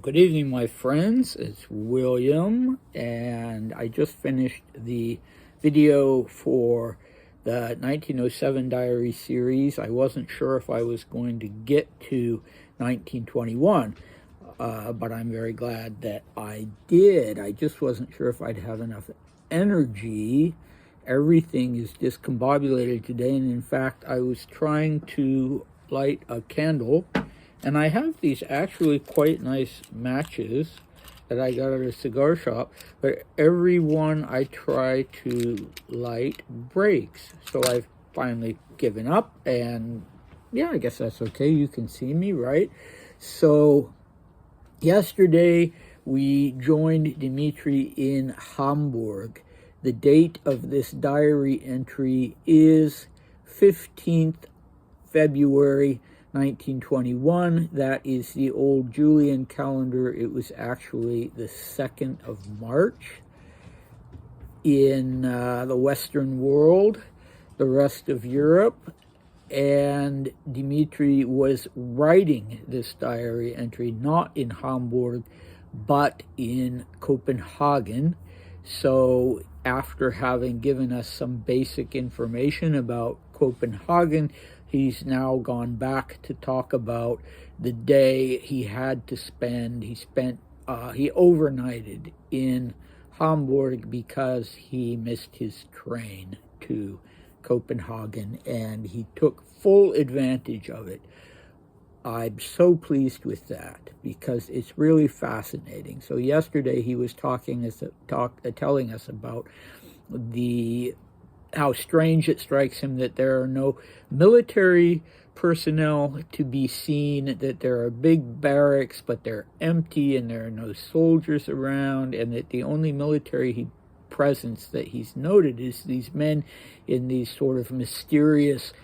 Good evening, my friends. It's William, and I just finished the video for the 1907 diary series. I wasn't sure if I was going to get to 1921, but I'm very glad that I did. I just wasn't sure if I'd have enough energy. Everything is discombobulated today, and in fact, I was trying to light a candle. And I have these actually quite nice matches that I got at a cigar shop, but every one I try to light breaks. So I've finally given up, and yeah, I guess that's okay. You can see me, right? So yesterday we joined Dmitri in Hamburg. The date of this diary entry is 15th February 1921. That is the old Julian calendar. It was actually the 2nd of March. In the Western world, the rest of Europe, and Dmitri was writing this diary entry not in Hamburg, but in Copenhagen. So after having given us some basic information about Copenhagen, he's now gone back to talk about the day he had to spend. He overnighted in Hamburg because he missed his train to Copenhagen, and he took full advantage of it. I'm so pleased with that because it's really fascinating. So yesterday he was telling us about how strange it strikes him that there are no military personnel to be seen, that there are big barracks, but they're empty, and there are no soldiers around, and that the only military presence that he's noted is these men in these sort of mysterious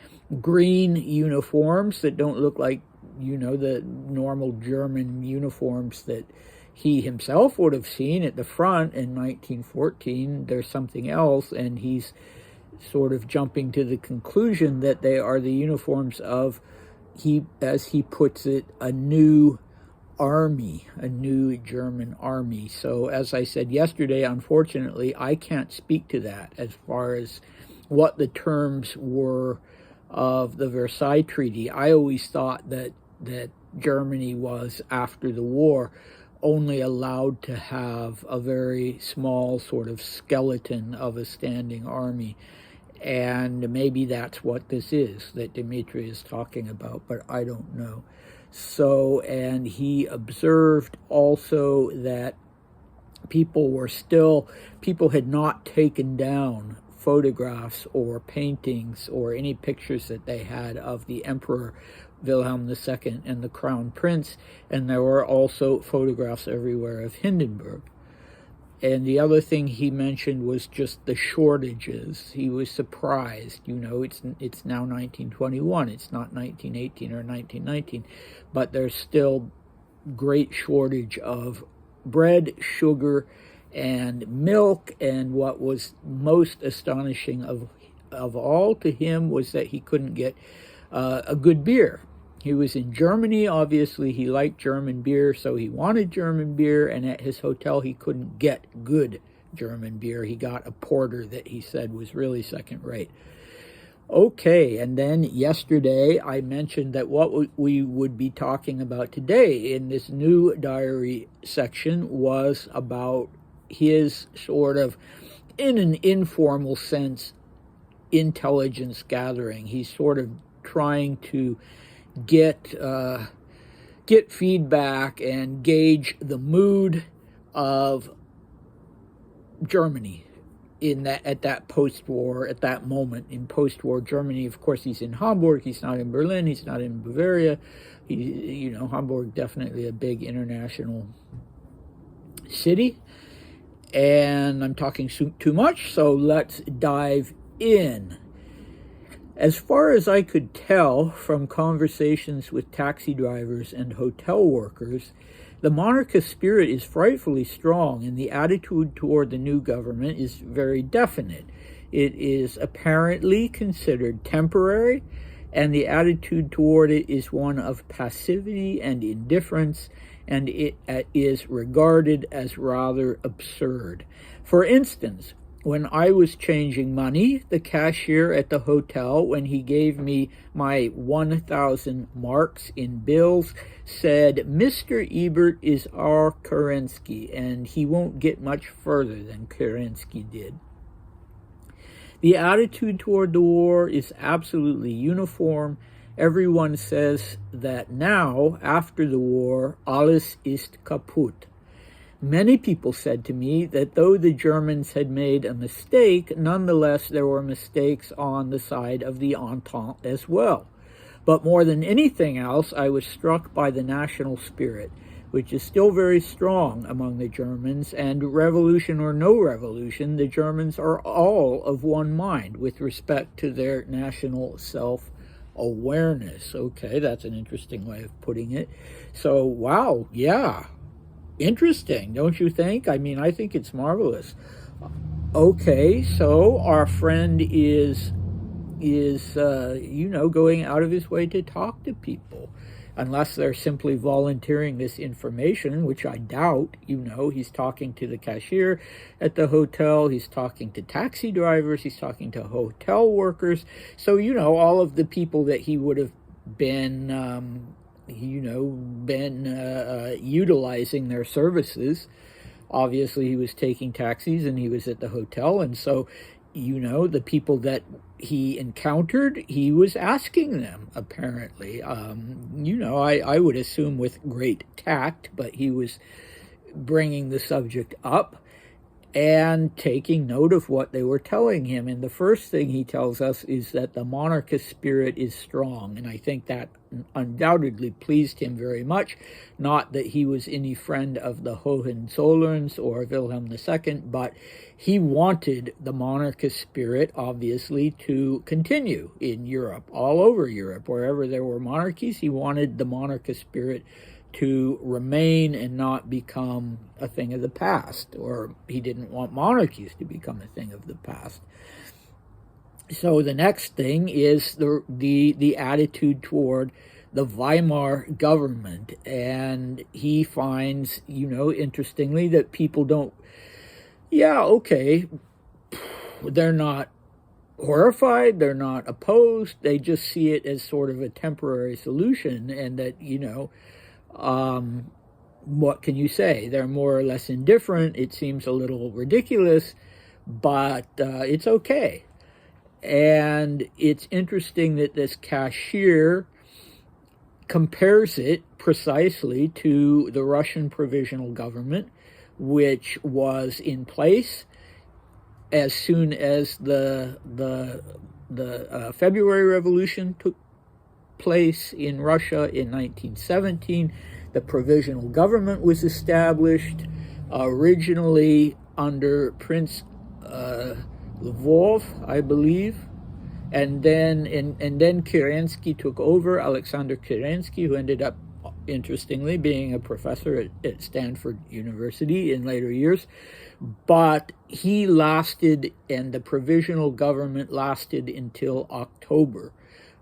green uniforms that don't look like, the normal German uniforms that he himself would have seen at the front in 1914. There's something else, and he's sort of jumping to the conclusion that they are the uniforms of, as he puts it, a new army, a new German army. So as I said yesterday, unfortunately, I can't speak to that as far as what the terms were of the Versailles Treaty. I always thought that Germany was, after the war, only allowed to have a very small sort of skeleton of a standing army. And maybe that's what this is that Dmitri is talking about, but I don't know. So, and he observed also that people had not taken down photographs or paintings or any pictures that they had of the Emperor Wilhelm II and the Crown Prince, and there were also photographs everywhere of Hindenburg. And the other thing he mentioned was just the shortages. He was surprised. It's now 1921. It's not 1918 or 1919, but there's still great shortage of bread, sugar, and milk. And what was most astonishing of all to him was that he couldn't get a good beer. He was in Germany. Obviously, he liked German beer, so he wanted German beer, and at his hotel, he couldn't get good German beer. He got a porter that he said was really second rate. Okay, and then yesterday, I mentioned that what we would be talking about today in this new diary section was about his sort of, in an informal sense, intelligence gathering. He's sort of trying to get feedback and gauge the mood of Germany at that moment in post-war Germany. Of course, he's in Hamburg. He's not in Berlin. He's not in Bavaria. Hamburg, definitely a big international city. And I'm talking too much, so let's dive in. As far as I could tell from conversations with taxi drivers and hotel workers, the monarchist spirit is frightfully strong, and the attitude toward the new government is very definite. It is apparently considered temporary, and the attitude toward it is one of passivity and indifference, and it is regarded as rather absurd. For instance, when I was changing money, the cashier at the hotel, when he gave me my 1,000 marks in bills, said, "Mr. Ebert is our Kerensky, and he won't get much further than Kerensky did." The attitude toward the war is absolutely uniform. Everyone says that now, after the war, alles ist kaputt. Many people said to me that though the Germans had made a mistake, nonetheless there were mistakes on the side of the Entente as well. But more than anything else, I was struck by the national spirit, which is still very strong among the Germans, and revolution or no revolution, the Germans are all of one mind with respect to their national self-awareness. Okay, that's an interesting way of putting it. So, wow, yeah. Interesting, don't you think? I mean, I think it's marvelous. Okay, so our friend is going out of his way to talk to people, unless they're simply volunteering this information, which I doubt. He's talking to the cashier at the hotel, he's talking to taxi drivers, he's talking to hotel workers. So, all of the people that he would have been utilizing their services. Obviously, he was taking taxis and he was at the hotel. And so, the people that he encountered, he was asking them, apparently. I would assume with great tact, but he was bringing the subject up and taking note of what they were telling him. And the first thing he tells us is that the monarchist spirit is strong. And I think that undoubtedly pleased him very much. Not that he was any friend of the Hohenzollerns or Wilhelm II, but he wanted the monarchist spirit, obviously, to continue in Europe, all over Europe. Wherever there were monarchies, he wanted the monarchist spirit to remain and not become a thing of the past, or he didn't want monarchies to become a thing of the past. So the next thing is the attitude toward the Weimar government, and he finds, interestingly, that people don't, they're not horrified, they're not opposed, they just see it as sort of a temporary solution, and that, what can you say? They're more or less indifferent. It seems a little ridiculous, but it's okay. And it's interesting that this cashier compares it precisely to the Russian provisional government, which was in place as soon as the February Revolution took place in Russia in 1917. The provisional government was established originally under Prince Lvov, I believe, and then Kerensky took over, Alexander Kerensky, who ended up, interestingly, being a professor at Stanford University in later years. But he lasted, and the provisional government lasted until October,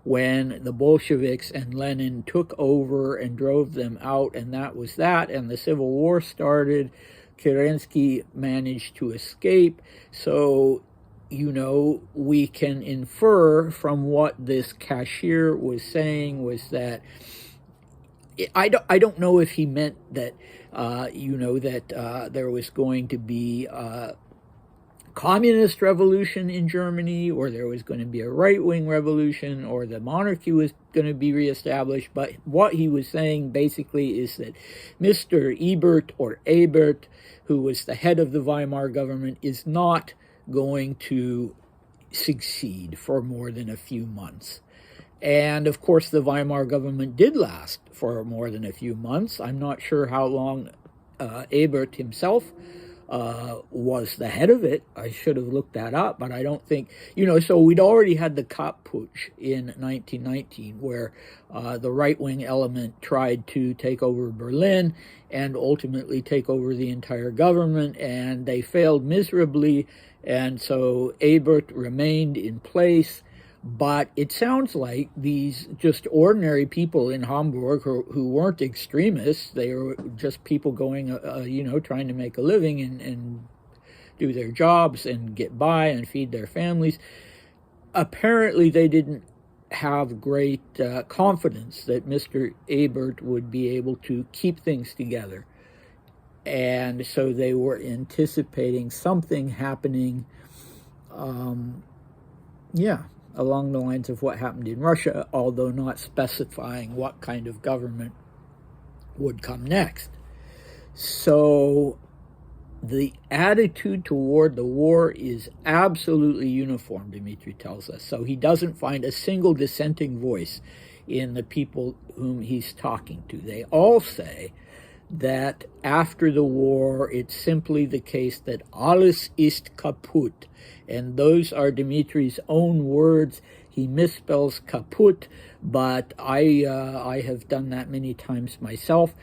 when the Bolsheviks and Lenin took over and drove them out, and that was that, and the Civil War started. Kerensky managed to escape. So, we can infer from what this cashier was saying was that, I don't know if he meant that, there was going to be communist revolution in Germany, or there was going to be a right-wing revolution, or the monarchy was going to be reestablished. But what he was saying basically is that Mr. Ebert, or Ebert, who was the head of the Weimar government, is not going to succeed for more than a few months. And of course, the Weimar government did last for more than a few months. I'm not sure how long Ebert himself was the head of it. I should have looked that up, but I don't think, so we'd already had the Kapp Putsch in 1919, where the right-wing element tried to take over Berlin and ultimately take over the entire government, and they failed miserably, and so Ebert remained in place But it sounds like these just ordinary people in Hamburg who weren't extremists, they were just people going, trying to make a living and do their jobs and get by and feed their families. Apparently, they didn't have great confidence that Mr. Ebert would be able to keep things together. And so they were anticipating something happening, along the lines of what happened in Russia, although not specifying what kind of government would come next. So the attitude toward the war is absolutely uniform, Dmitri tells us. So he doesn't find a single dissenting voice in the people whom he's talking to. They all say that after the war, it's simply the case that alles ist kaputt. And those are Dmitri's own words. He misspells kaputt, but I have done that many times myself.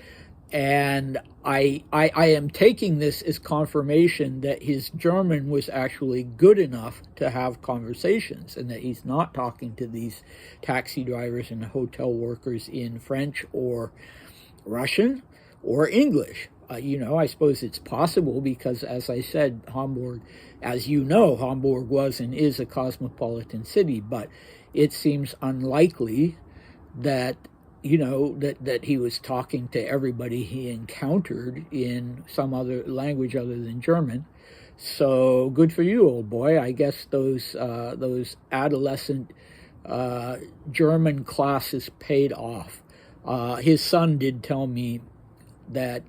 And I am taking this as confirmation that his German was actually good enough to have conversations, and that he's not talking to these taxi drivers and hotel workers in French or Russian or English. I suppose it's possible because, as I said, Hamburg, as you know, Hamburg was and is a cosmopolitan city, but it seems unlikely that that he was talking to everybody he encountered in some other language other than German. So good for you, old boy. I guess those adolescent German classes paid off. His son did tell me that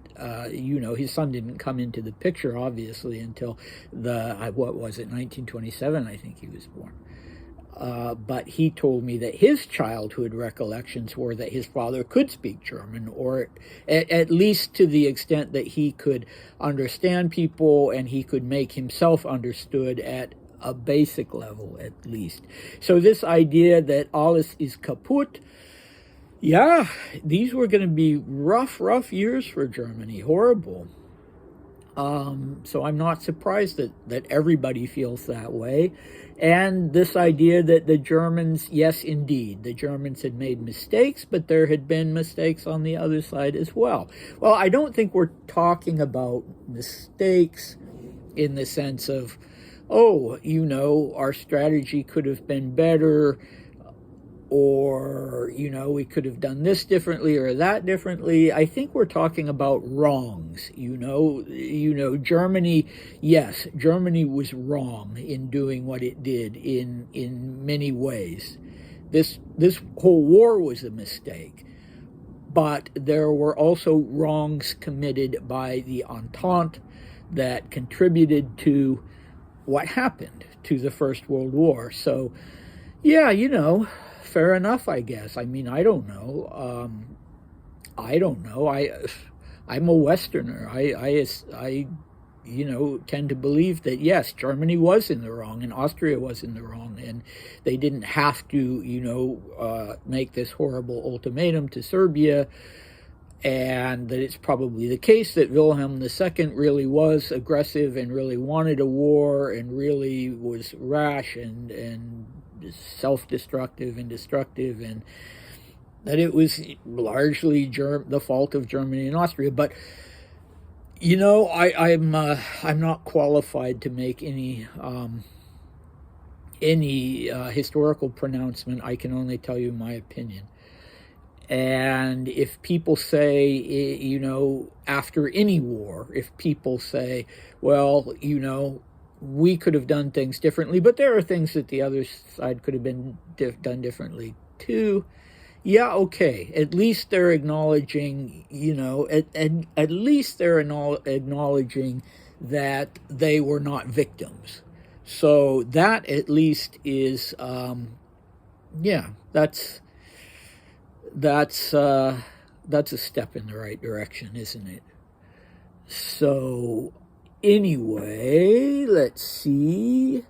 his son didn't come into the picture obviously until 1927, I think he was born. But he told me that his childhood recollections were that his father could speak German, or at least to the extent that he could understand people and he could make himself understood at a basic level, at least. So this idea that alles ist kaputt, yeah, these were going to be rough years for Germany, horrible. So I'm not surprised that everybody feels that way. And this idea that the Germans, yes, indeed, the Germans had made mistakes, but there had been mistakes on the other side as well. Well, I don't think we're talking about mistakes in the sense of, our strategy could have been better, or, we could have done this differently or that differently. I think we're talking about wrongs, Germany, yes, Germany was wrong in doing what it did in many ways. This whole war was a mistake, but there were also wrongs committed by the Entente that contributed to what happened to the First World War. So, yeah, fair enough, I guess. I mean, I don't know. I'm a Westerner. I tend to believe that, yes, Germany was in the wrong and Austria was in the wrong, and they didn't have to, make this horrible ultimatum to Serbia, and that it's probably the case that Wilhelm II really was aggressive and really wanted a war and really was rash and self-destructive and destructive, and that it was largely the fault of Germany and Austria. But I'm not qualified to make any historical pronouncement. I can only tell you my opinion. And if people say, after any war, if people say, well, we could have done things differently, but there are things that the other side could have been done differently too. Yeah, okay. At least they're acknowledging, at least they're acknowledging that they were not victims. So that at least is, that's a step in the right direction, isn't it? So anyway, let's see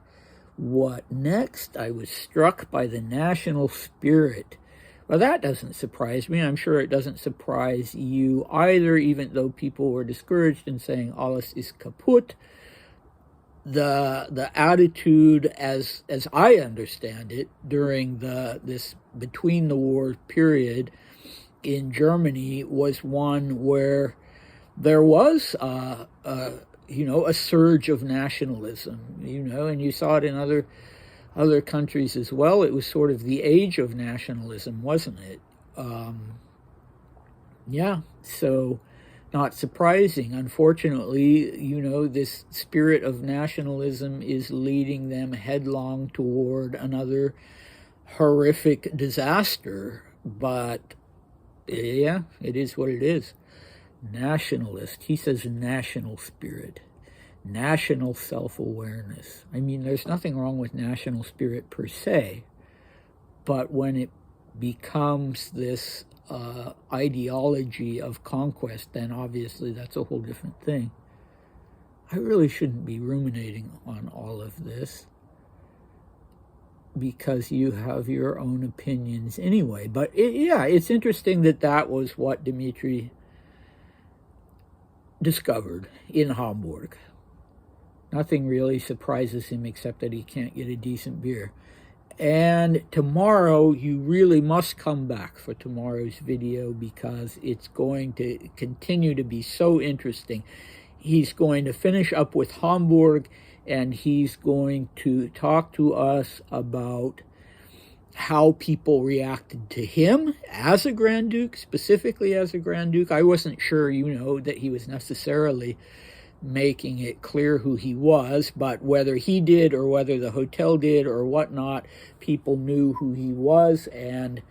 what next. I was struck by the national spirit. Well, that doesn't surprise me. I'm sure it doesn't surprise you either, even though people were discouraged and saying alles ist kaputt. the attitude, as I understand it, during this between the war period in Germany was one where there was a surge of nationalism, and you saw it in other countries as well. It was sort of the age of nationalism, wasn't it? Yeah, so not surprising. Unfortunately, this spirit of nationalism is leading them headlong toward another horrific disaster. But yeah, it is what it is. Nationalist. He says national spirit, national self-awareness. I mean, there's nothing wrong with national spirit per se, but when it becomes this ideology of conquest, then obviously that's a whole different thing. I really shouldn't be ruminating on all of this because you have your own opinions anyway. But it's interesting that was what Dmitri discovered in Hamburg. Nothing really surprises him except that he can't get a decent beer. And tomorrow, you really must come back for tomorrow's video because it's going to continue to be so interesting. He's going to finish up with Hamburg, and he's going to talk to us about how people reacted to him as a Grand Duke, specifically as a Grand Duke. I wasn't sure, that he was necessarily making it clear who he was, but whether he did or whether the hotel did or whatnot, people knew who he was, and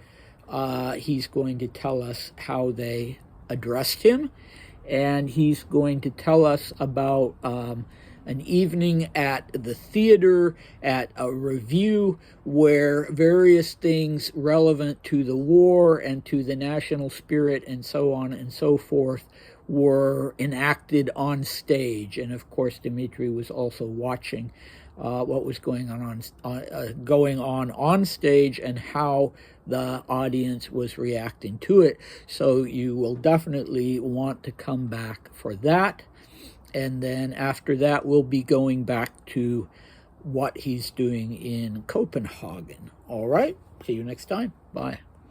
he's going to tell us how they addressed him, and he's going to tell us about an evening at the theater, at a review, where various things relevant to the war and to the national spirit and so on and so forth were enacted on stage. And of course, Dmitri was also watching what was going on stage and how the audience was reacting to it. So you will definitely want to come back for that. And then after that, we'll be going back to what he's doing in Copenhagen. All right. See you next time. Bye.